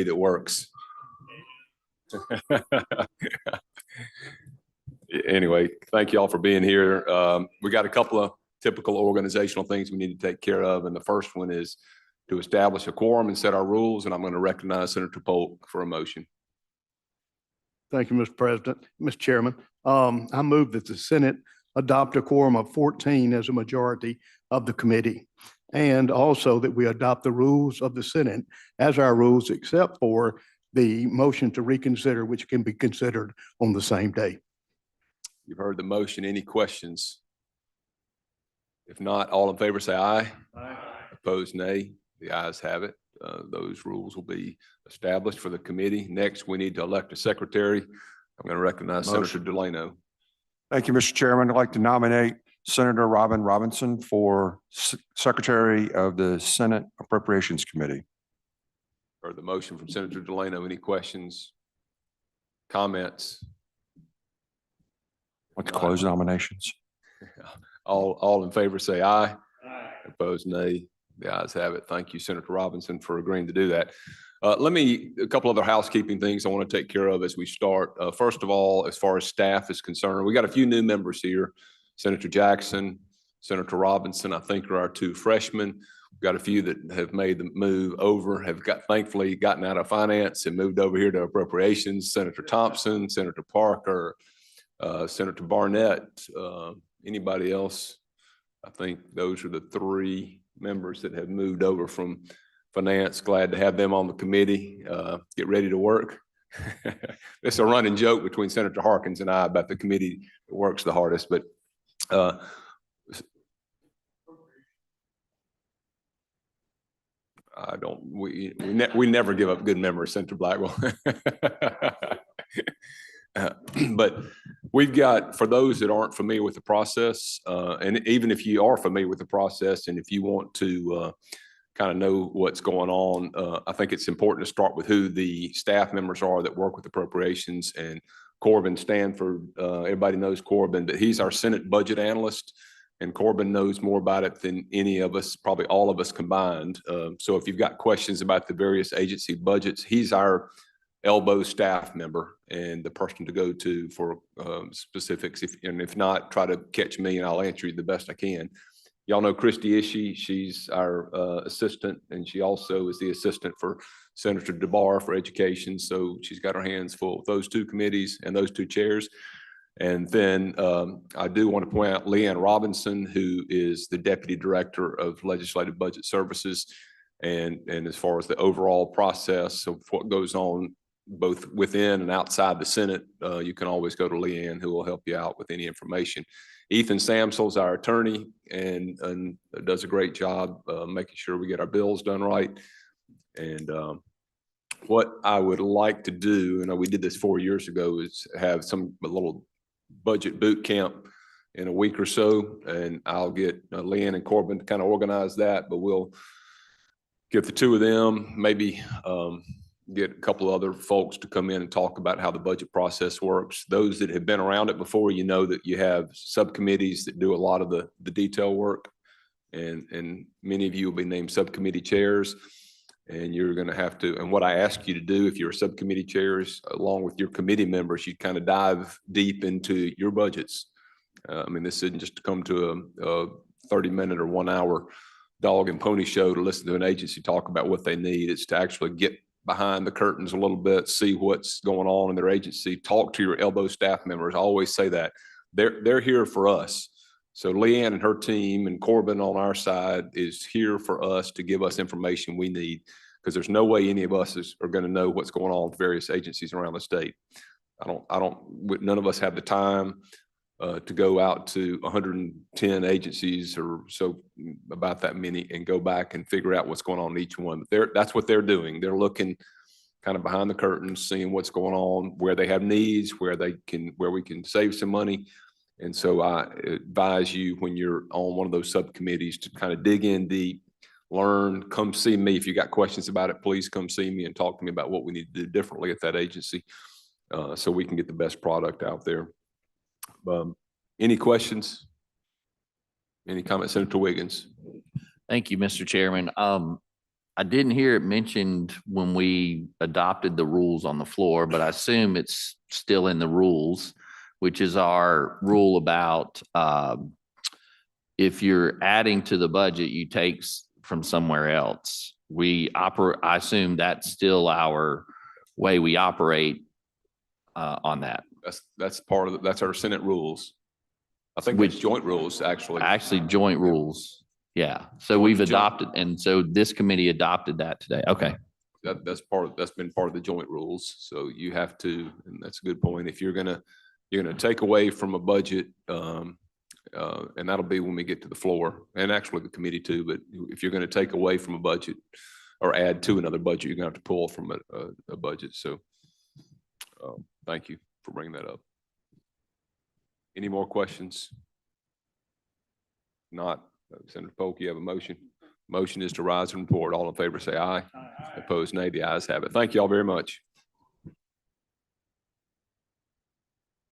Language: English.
that works. Anyway, thank you all for being here. We got a couple of typical organizational things we need to take care of. And the first one is to establish a quorum and set our rules. And I'm going to recognize Senator Polk for a motion. Thank you, Mr. President. Mr. Chairman, I move that the Senate adopt a quorum of 14 as a majority of the committee. And also that we adopt the rules of the Senate as our rules, except for the motion to reconsider, which can be considered on the same day. You've heard the motion. Any questions? If not, all in favor say aye. Aye. Opposed, nay. The ayes have it. Those rules will be established for the committee. Next, we need to elect a secretary. I'm going to recognize Senator Delano. Thank you, Mr. Chairman. I'd like to nominate Senator Robin Robinson for Secretary of the Senate Appropriations Committee. Heard the motion from Senator Delano. Any questions? Comments? I'd like to close nominations. All in favor say aye. Aye. Opposed, nay. The ayes have it. Thank you, Senator Robinson, for agreeing to do that. A couple other housekeeping things I want to take care of as we start. First of all, as far as staff is concerned, we got a few new members here. Senator Jackson, Senator Robinson, I think are our two freshmen. We've got a few that have made the move over, thankfully gotten out of finance and moved over here to appropriations. Senator Thompson, Senator Parker, Senator Barnett, anybody else? I think those are the three members that have moved over from finance. Glad to have them on the committee. Get ready to work. It's a running joke between Senator Harkins and I about the committee that works the hardest, but we never give up good memories, Senator Blackwell. But we've got, for those that aren't familiar with the process, and even if you are familiar with the process and if you want to kind of know what's going on, I think it's important to start with who the staff members are that work with appropriations. And Corbin Stanford, everybody knows Corbin, but he's our Senate budget analyst. And Corbin knows more about it than any of us, probably all of us combined. So if you've got questions about the various agency budgets, he's our elbow staff member and the person to go to for specifics. If not, try to catch me and I'll answer you the best I can. Y'all know Christy Ishii. She's our assistant, and she also is the assistant for Senator DeBar for education. So she's got her hands full with those two committees and those two chairs. And then I do want to point out Leanne Robinson, who is the Deputy Director of Legislative Budget Services. And as far as the overall process of what goes on both within and outside the Senate, you can always go to Leanne, who will help you out with any information. Ethan Samsel's our attorney and does a great job making sure we get our bills done right. And what I would like to do, and we did this 4 years ago, is have a little budget boot camp in a week or so, and I'll get Leanne and Corbin to kind of organize that, but we'll get the two of them, maybe get a couple of other folks to come in and talk about how the budget process works. Those that have been around it before, you know that you have subcommittees that do a lot of the detail work, and many of you will be named subcommittee chairs, and you're going to have to, and what I ask you to do if you're subcommittee chairs, along with your committee members, you kind of dive deep into your budgets. I mean, this isn't just to come to a 30-minute or 1 hour dog and pony show to listen to an agency talk about what they need. It's to actually get behind the curtains a little bit, see what's going on in their agency, talk to your elbow staff members. I always say that they're here for us. So Leanne and her team and Corbin on our side is here for us to give us information we need, because there's no way any of us are going to know what's going on with various agencies around the state. None of us have the time to go out to 110 agencies or so, about that many, and go back and figure out what's going on in each one. But that's what they're doing. They're looking kind of behind the curtains, seeing what's going on, where they have needs, where we can save some money. And so I advise you, when you're on one of those subcommittees, to kind of dig in deep, learn, come see me. If you got questions about it, please come see me and talk to me about what we need to do differently at that agency, so we can get the best product out there. Any questions? Any comments, Senator Wiggins? Thank you, Mr. Chairman. I didn't hear it mentioned when we adopted the rules on the floor, but I assume it's still in the rules, which is our rule about if you're adding to the budget, you take from somewhere else. I assume that's still our way we operate on that. That's part of, that's our Senate rules. I think it's joint rules, actually. Actually, joint rules. Yeah. So we've adopted, and so this committee adopted that today. Okay. That's been part of the joint rules. So you have to, and that's a good point. If you're gonna take away from a budget, and that'll be when we get to the floor, and actually the committee too, but if you're gonna take away from a budget or add to another budget, you're gonna have to pull from a budget. So thank you for bringing that up. Any more questions? Not. Senator Polk, you have a motion. Motion is to rise and report. All in favor say aye. Opposed, nay. The ayes have it. Thank you all very much.